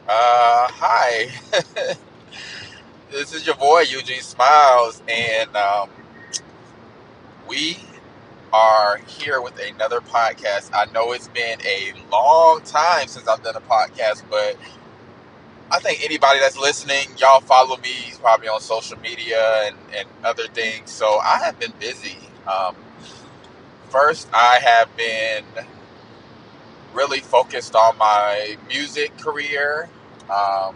Hi. This is your boy Eugene Smilez, and we are here with another podcast. I know it's been a long time since I've done a podcast, but I think anybody that's listening, y'all follow me probably on social media and other things. So I have been busy. First, I have been really focused on my music career. Um,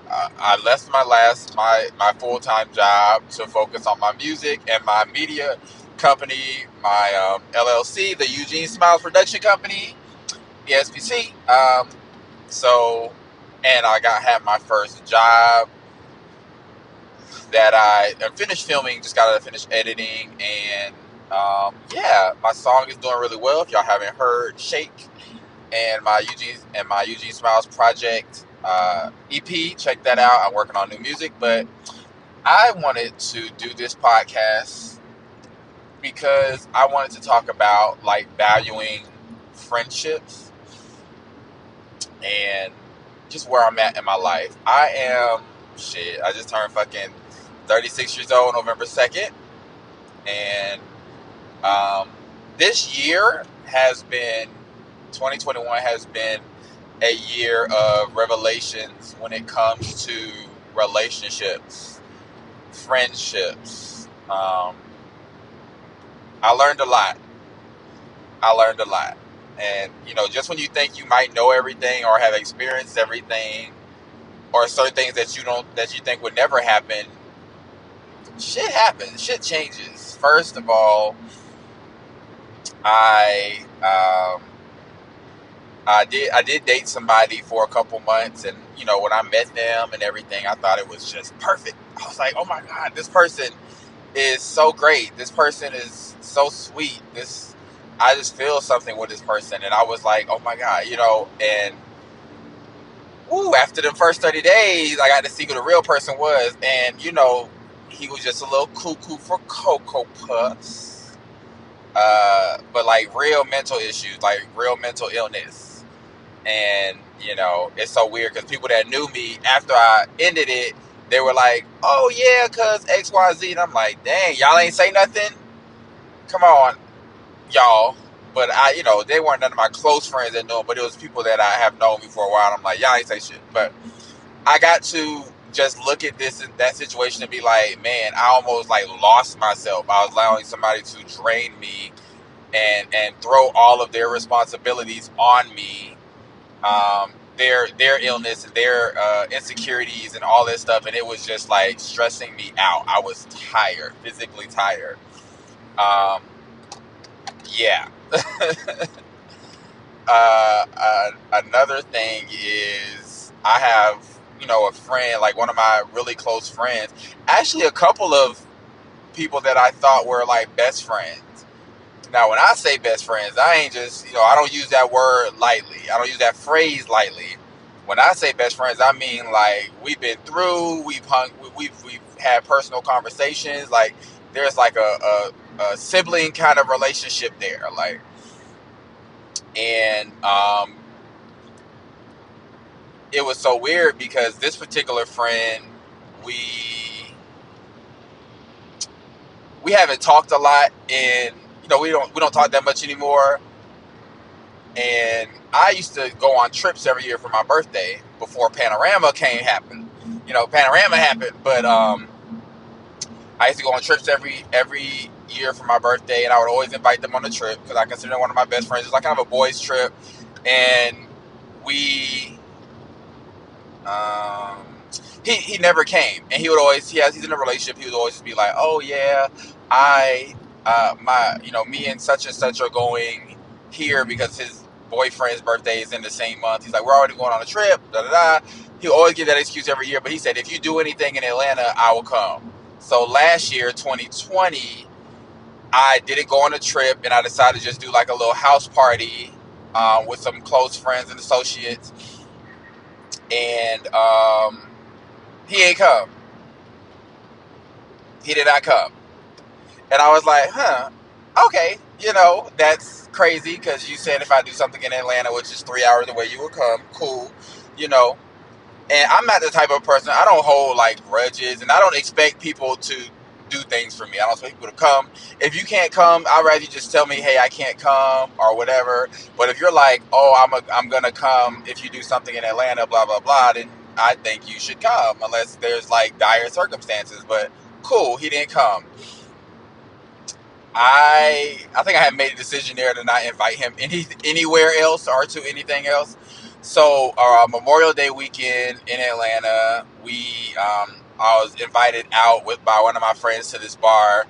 I left my full time job to focus on my music and my media company, my LLC, the Eugene Smiles Production Company, ESPC. So, and I had my first job that I finished filming, just got to finish editing, and yeah, my song is doing really well. If y'all haven't heard, Shake and my Eugene Smiles project EP. Check that out. I'm working on new music, but I wanted to do this podcast because I wanted to talk about like valuing friendships and just where I'm at in my life. I just turned fucking 36 years old November 2nd, and um, this year has been 2021 has been a year of revelations when it comes to relationships, friendships. I learned a lot. I learned a lot. And, just when you think you might know everything or have experienced everything or certain things that you think would never happen, shit happens. Shit changes. First of all, I um, I did date somebody for a couple months, and when I met them and everything, I thought it was just perfect. I was like, oh my god, this person is so great. This person is so sweet. I just feel something with this person, and I was like, oh my god, and woo, after the first 30 days, I got to see who the real person was, and he was just a little cuckoo for Cocoa Puffs, but like real mental issues, like real mental illness. And it's so weird because people that knew me after I ended it, they were like, oh yeah, cause XYZ, and I'm like, dang, y'all ain't say nothing. Come on, y'all. But they weren't none of my close friends that knew him, but it was people that I have known me for a while. And I'm like, y'all ain't say shit. But I got to just look at that situation and be like, man, I almost like lost myself. I was allowing somebody to drain me and throw all of their responsibilities on me, their illness and their insecurities and all this stuff, and it was just like stressing me out. I was tired, physically tired. Um, yeah. Another thing is I have a friend, like one of my really close friends, actually a couple of people that I thought were like best friends. Now, when I say best friends, I ain't just, I don't use that word lightly. I don't use that phrase lightly. When I say best friends, I mean like we've been through, we've had personal conversations. Like there's like a sibling kind of relationship there. Like, and it was so weird because this particular friend, we we haven't talked a lot, and we don't talk that much anymore. And I used to go on trips every year for my birthday before Panorama happened. Panorama happened, but I used to go on trips every year for my birthday, and I would always invite them on the trip because I consider them one of my best friends. It's like kind of a boys' trip, and we um, he never came, and he would always he's in a relationship. He would always be like, oh yeah, I my me and such are going here because his boyfriend's birthday is in the same month. He's like, we're already going on a trip, da da da. He'll always give that excuse every year, but he said, if you do anything in Atlanta, I will come. So last year, 2020, I didn't go on a trip, and I decided to just do like a little house party with some close friends and associates, and he ain't come. He did not come. And I was like, huh. Okay, that's crazy because you said if I do something in Atlanta, which is 3 hours away, you would come. Cool, you know. And I'm not the type of person, I don't hold like grudges, and I don't expect people to do things for me. I don't expect people to come. If you can't come, I'd rather you just tell me, hey, I can't come or whatever. But if you're like, oh, I'm gonna come if you do something in Atlanta, blah blah blah, then I think you should come unless there's like dire circumstances. But cool, he didn't come. I think I had made a decision there to not invite him anywhere else or to anything else. So Memorial Day weekend in Atlanta, I was invited out by one of my friends to this bar,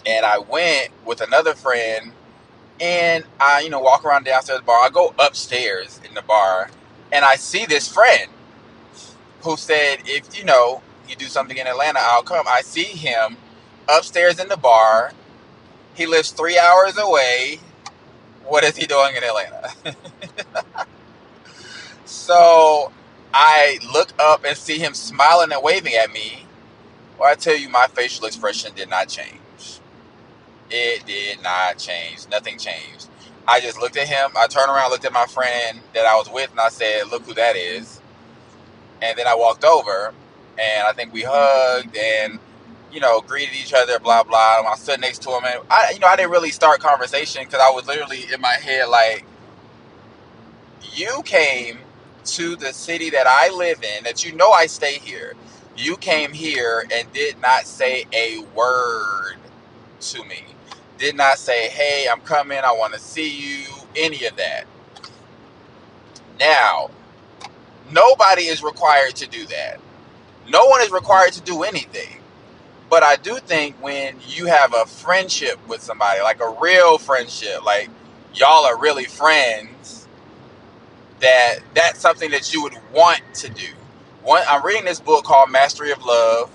and I went with another friend, and I walk around downstairs the bar. I go upstairs in the bar, and I see this friend who said, if you do something in Atlanta, I'll come. I see him upstairs in the bar. He lives 3 hours away. What is he doing in Atlanta? So I look up and see him smiling and waving at me. Well, I tell you, my facial expression did not change. It did not change. Nothing changed. I just looked at him. I turned around, looked at my friend that I was with, and I said, look who that is. And then I walked over, and I think we hugged and greeted each other, blah blah. I stood next to him, and I didn't really start conversation because I was literally in my head like, you came to the city that I live in, that I stay here. You came here and did not say a word to me. Did not say, hey, I'm coming, I want to see you, any of that. Now, nobody is required to do that. No one is required to do anything. But I do think when you have a friendship with somebody, like a real friendship, like y'all are really friends, that's something that you would want to do. I'm reading this book called Mastery of Love.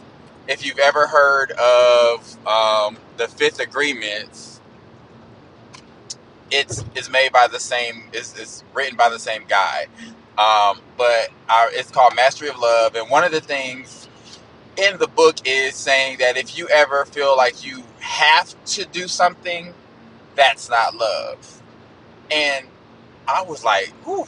If you've ever heard of the Fifth Agreements, it's made by the same. It's written by the same guy, but it's called Mastery of Love. And one of the things in the book is saying that if you ever feel like you have to do something, that's not love. And I was like, whew.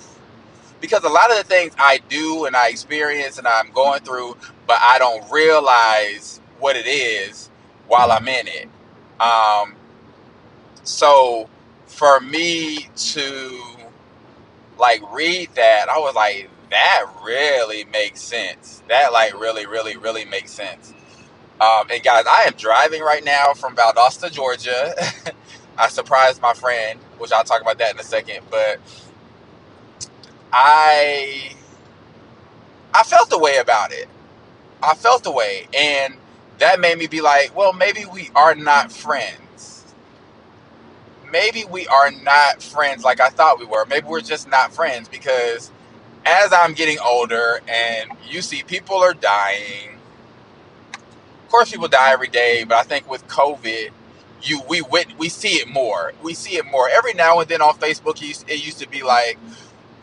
Because a lot of the things I do and I experience and I'm going through, but I don't realize what it is while I'm in it. So for me to like read that, I was like, that really makes sense. That like really, really, really makes sense. And guys, I am driving right now from Valdosta, Georgia. I surprised my friend, which I'll talk about that in a second, but I felt the way about it. I felt the way, and that made me be like, well, maybe we are not friends. Maybe we are not friends like I thought we were. Maybe we're just not friends because as I'm getting older and you see people are dying, of course people die every day, but I think with COVID, we see it more. We see it more. Every now and then on Facebook, it used to be like,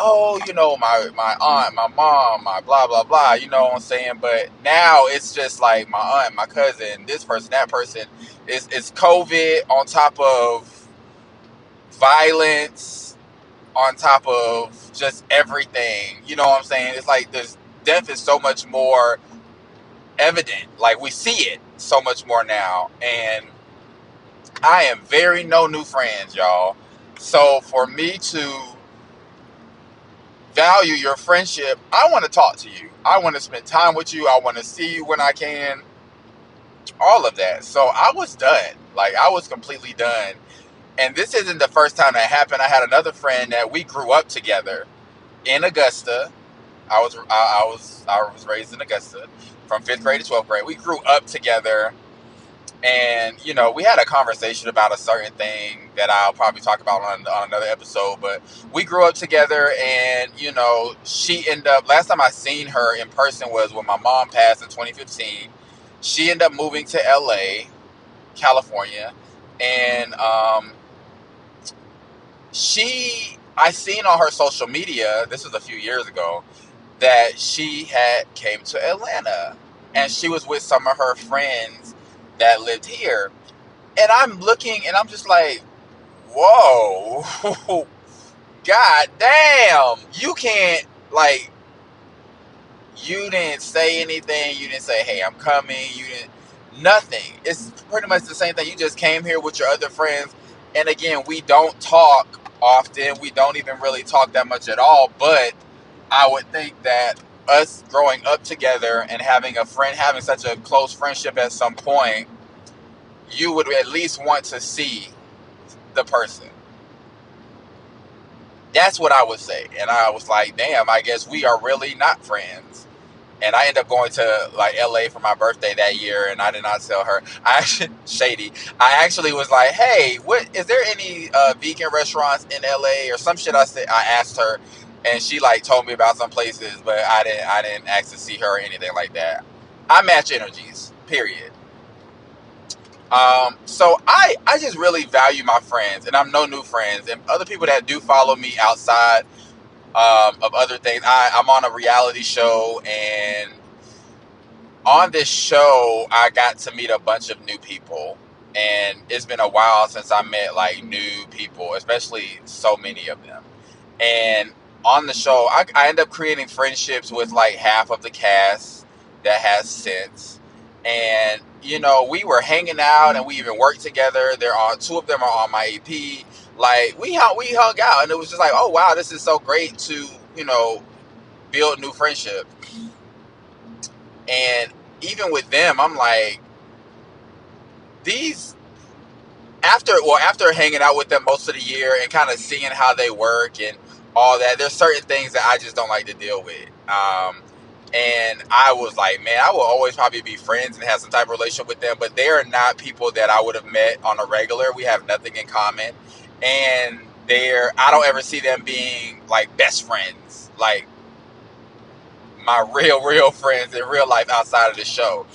oh, my aunt, my mom, my blah, blah, blah, you know what I'm saying? But now it's just like my aunt, my cousin, this person, that person. It's COVID on top of violence, on top of just everything. You know what I'm saying? It's like death is so much more evident. Like we see it so much more now. And I am very no new friends, y'all. So for me to value your friendship, I want to talk to you. I want to spend time with you. I want to see you when I can. All of that. So I was done. Like I was completely done. And this isn't the first time that happened. I had another friend that we grew up together in Augusta. I was raised in Augusta from 5th grade to 12th grade. We grew up together. And, we had a conversation about a certain thing that I'll probably talk about on another episode. But we grew up together and, she ended up, last time I seen her in person was when my mom passed in 2015. She ended up moving to LA, California. And I seen on her social media, this was a few years ago, that she had came to Atlanta. And she was with some of her friends that lived here. And I'm looking and I'm just like, whoa, god damn, you can't, like, you didn't say anything. You didn't say, hey, I'm coming. You didn't, nothing. It's pretty much the same thing. You just came here with your other friends. And again, we don't talk often. We don't even really talk that much at all. But I would think that us growing up together and having a friend, having such a close friendship at some point, you would at least want to see the person. That's what I would say. And I was like, damn, I guess we are really not friends. And I ended up going to like LA for my birthday that year, and I did not tell her. I actually shady. I actually was like, "Hey, what is there any vegan restaurants in LA or some shit?" I said. I asked her, and she like told me about some places, but I didn't ask to see her or anything like that. I match energies. Period. So I just really value my friends, and I'm no new friends, and other people that do follow me outside of other things. I'm on a reality show, and on this show, I got to meet a bunch of new people, and it's been a while since I met like new people, especially so many of them. And on the show, I end up creating friendships with like half of the cast that has sense, and we were hanging out, and we even worked together. They're on two of them are on my EP. Like we hung out, and it was just like, oh wow, this is so great to build new friendships. And even with them, I'm like, these after hanging out with them most of the year and kind of seeing how they work and all that, there's certain things that I just don't like to deal with. And I was like, man, I will always probably be friends and have some type of relationship with them, but they are not people that I would have met on a regular. We have nothing in common, and I don't ever see them being like best friends, like my real friends in real life outside of the show.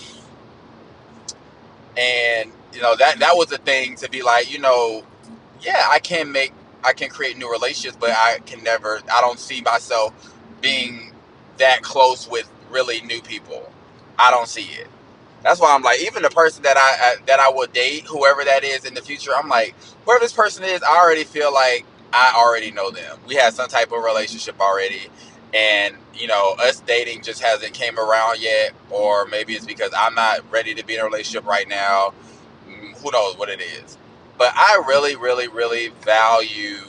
And that was the thing, to be like, yeah, I can create new relationships, but I don't see myself being that close with really new people. I don't see it. That's why I'm like, even the person that I will date, whoever that is in the future, I'm like, whoever this person is, I already feel like I already know them. We had some type of relationship already, and us dating just hasn't came around yet, or maybe it's because I'm not ready to be in a relationship right now. Who knows what it is? But I really, really, really value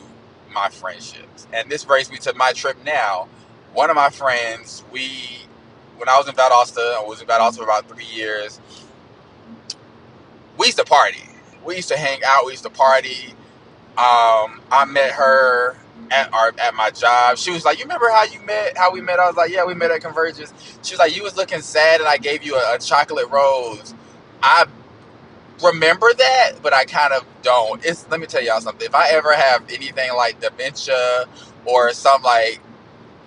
my friendships, and this brings me to my trip now. One of my friends, when I was in Valdosta for about 3 years. We used to party. We used to hang out. We used to party. I met her at my job. She was like, "You remember how we met?" I was like, "Yeah, we met at Convergence." She was like, "You was looking sad, and I gave you a chocolate rose." I remember that, but I kind of don't. Let me tell y'all something. If I ever have anything like dementia or some like,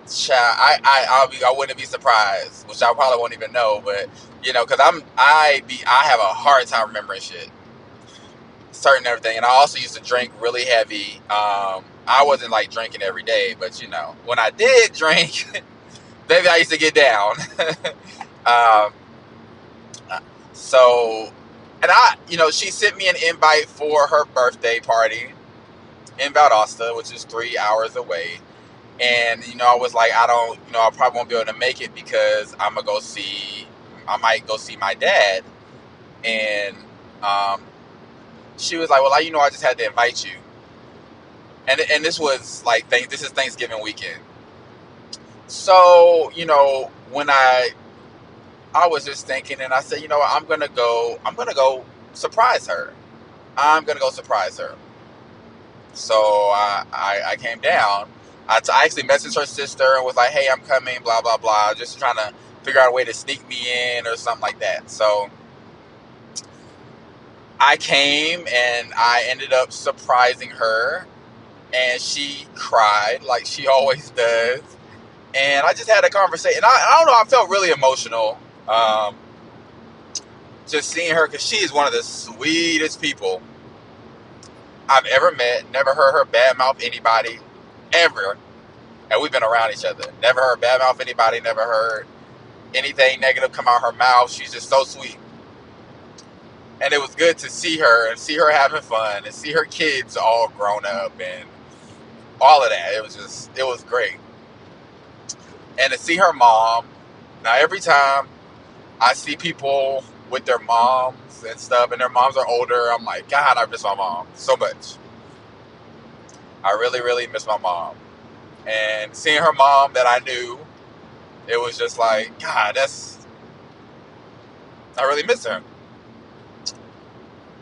child, I wouldn't be surprised, which I probably won't even know, but because I have a hard time remembering shit, certain everything, and I also used to drink really heavy. I wasn't like drinking every day, but when I did drink, maybe I used to get down. um, so, and she sent me an invite for her birthday party in Valdosta, which is 3 hours away. And I was like, I probably won't be able to make it because I might go see my dad. And she was like, well, I just had to invite you. And this was like, this is Thanksgiving weekend. So when I was just thinking, and I said, what, I'm gonna go surprise her. I'm gonna go surprise her. So I came down. I actually messaged her sister and was like, hey, I'm coming, blah, blah, blah. Just trying to figure out a way to sneak me in or something like that. So I came, and I ended up surprising her, and she cried like she always does. And I just had a conversation. I don't know, I felt really emotional just seeing her, because she is one of the sweetest people I've ever met. Never heard her badmouth anybody, ever. And we've been around each other. Never heard badmouth anybody. Never heard anything negative come out her mouth. She's just so sweet. And it was good to see her and see her having fun and see her kids all grown up and all of that. It was great. And to see her mom. Now, every time I see people with their moms and stuff, and their moms are older, I'm like, God, I miss my mom so much. I really, really miss my mom. And seeing her mom that I knew, it was just like, God, I really miss her.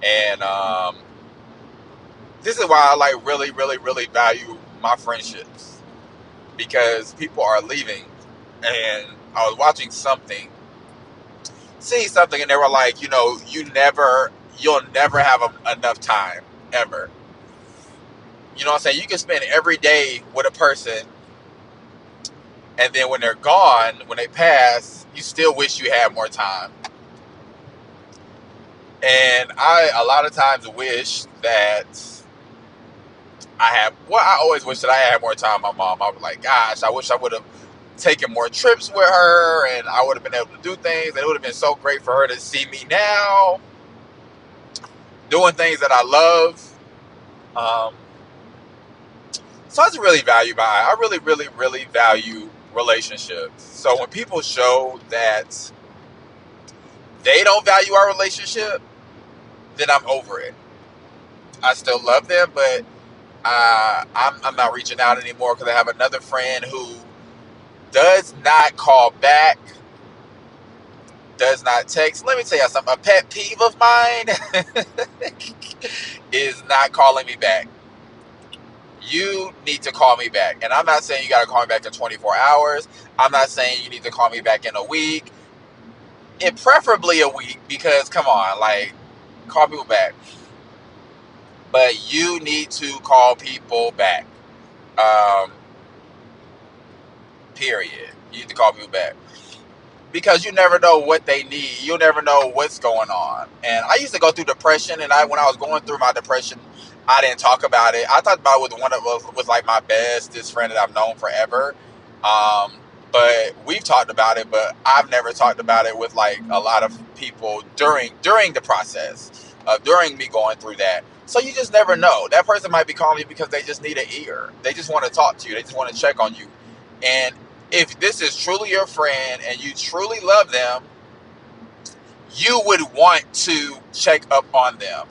And this is why I like really, really, really value my friendships, because people are leaving. And I was watching something, seeing something, and they were like, you'll never have enough time ever. You know what I'm saying? You can spend every day with a person, and then when they're gone, when they pass, you still wish you had more time. And I a lot of times wish that I always wish that I had more time with my mom. I was like, gosh, I wish I would have taken more trips with her, and I would have been able to do things, and it would have been so great for her to see me now doing things that I love. So I just really I really, really, really value relationships. So when people show that they don't value our relationship, then I'm over it. I still love them, but I'm not reaching out anymore, because I have another friend who does not call back, does not text. Let me tell you something. A pet peeve of mine is not calling me back. You need to call me back. And I'm not saying you got to call me back in 24 hours. I'm not saying you need to call me back in a week. Preferably a week, because come on, like, call people back. But you need to call people back. Period. You need to call people back. Because you never know what they need. You'll never know what's going on. And I used to go through depression, and when I was going through my depression, I didn't talk about it. I talked about it with like my bestest friend that I've known forever. But we've talked about it, but I've never talked about it with like a lot of people during the process, during me going through that. So you just never know. That person might be calling you because they just need an ear. They just want to talk to you. They just want to check on you. And if this is truly your friend and you truly love them, you would want to check up on them.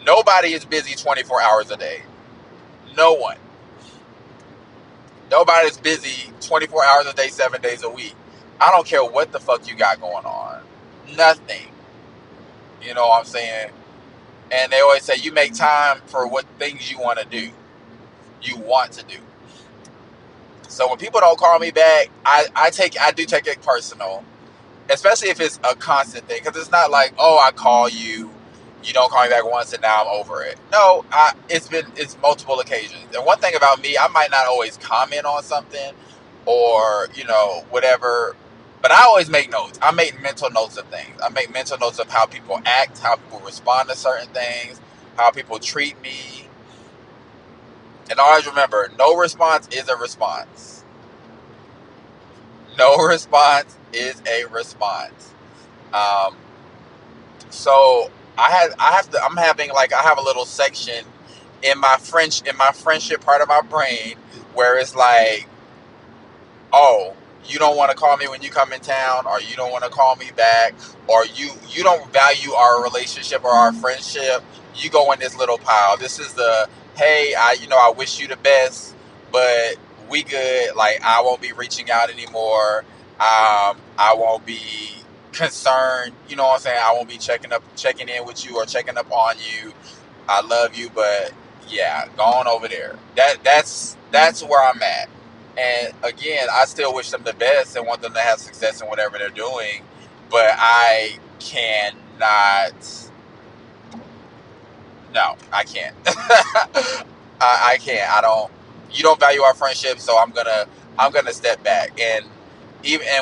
Nobody is busy 24 hours a day. No one. Nobody's busy 24 hours a day, 7 days a week. I don't care what the fuck you got going on. Nothing. You know what I'm saying? And they always say you make time for what things you want to do. You want to do. So when people don't call me back, I do take it personal. Especially if it's a constant thing. Because it's not like, oh, I call you, you don't call me back once, and now I'm over it. No, it's multiple occasions. And one thing about me, I might not always comment on something or, whatever, but I always make notes. I make mental notes of things. I make mental notes of how people act, how people respond to certain things, how people treat me. And always remember, no response is a response. No response is a response. So I have a little section in my friendship part of my brain where it's like, oh, you don't want to call me when you come in town, or you don't want to call me back, or you don't value our relationship or our friendship. You go in this little pile. This is the, hey, I wish you the best, but we good. Like, I won't be reaching out anymore. I won't be concerned. You know what I'm saying? I won't be checking in with you or checking up on you. I love you, but yeah, go on over there. That's where I'm at. And again, I still wish them the best and want them to have success in whatever they're doing, but I cannot. No, I can't. I can't. I don't. You don't value our friendship, so I'm gonna step back. And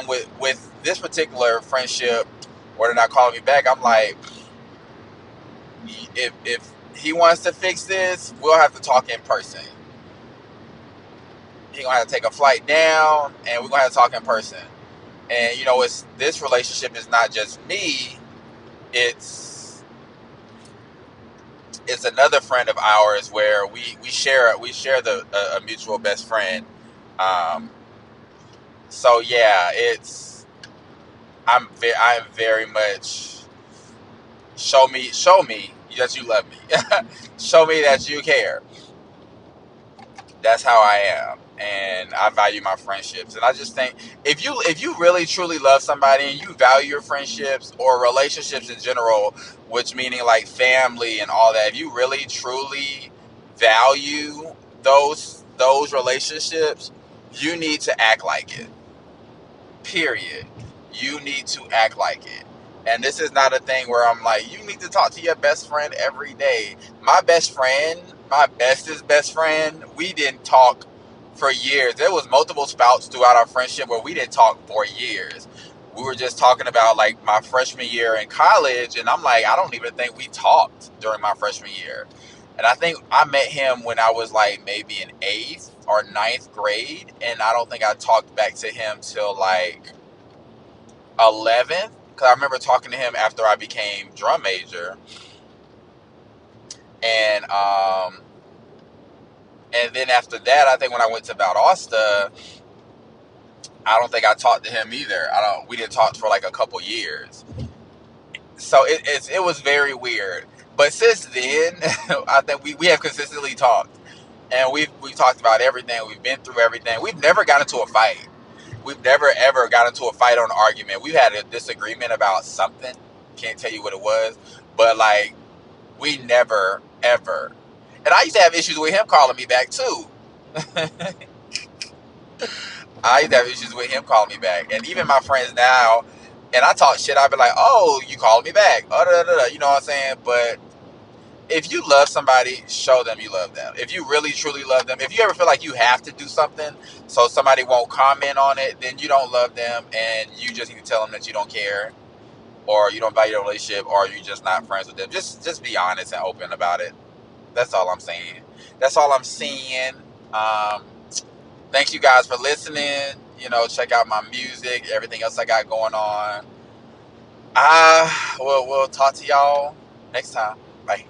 with this particular friendship, where they're not calling me back, I'm like, if he wants to fix this, we'll have to talk in person. He's gonna have to take a flight down, and we're gonna have to talk in person. And this relationship is not just me. it's it's another friend of ours where we share the a mutual best friend. Um, so yeah, I'm very much show me that you love me. Show me that you care. That's how I am, and I value my friendships. And I just think if you really truly love somebody and you value your friendships or relationships in general, which meaning like family and all that, if you really truly value those relationships, you need to act like it. Period. You need to act like it. And this is not a thing where I'm like, you need to talk to your best friend every day. My best friend, my bestest best friend, we didn't talk for years. There was multiple spouts throughout our friendship where we didn't talk for years. We were just talking about like my freshman year in college, and I'm like, I don't even think we talked during my freshman year. And I think I met him when I was like maybe in eighth or ninth grade, and I don't think I talked back to him till like 11th, because I remember talking to him after I became drum major, and and then after that, I think when I went to Valdosta, I don't think I talked to him either. I don't. We didn't talk for like a couple years, so it was very weird. But since then, I think we have consistently talked, and we've talked about everything. We've been through everything. We've never got into a fight. We've never ever got into a fight or an argument. We've had a disagreement about something. Can't tell you what it was, but like we never ever. And I used to have issues with him calling me back too. I used to have issues with him calling me back, and even my friends now. And I talk shit. I'd be like, "Oh, you called me back?" Oh, da, da, da. You know what I'm saying? But if you love somebody, show them you love them. If you really truly love them, if you ever feel like you have to do something so somebody won't comment on it, then you don't love them, and you just need to tell them that you don't care, or you don't value the relationship, or you're just not friends with them. Just be honest and open about it. That's all I'm saying. That's all I'm seeing. Um, Thanks you guys for listening. Check out my music, everything else I got going on. We'll talk to y'all next time. Bye.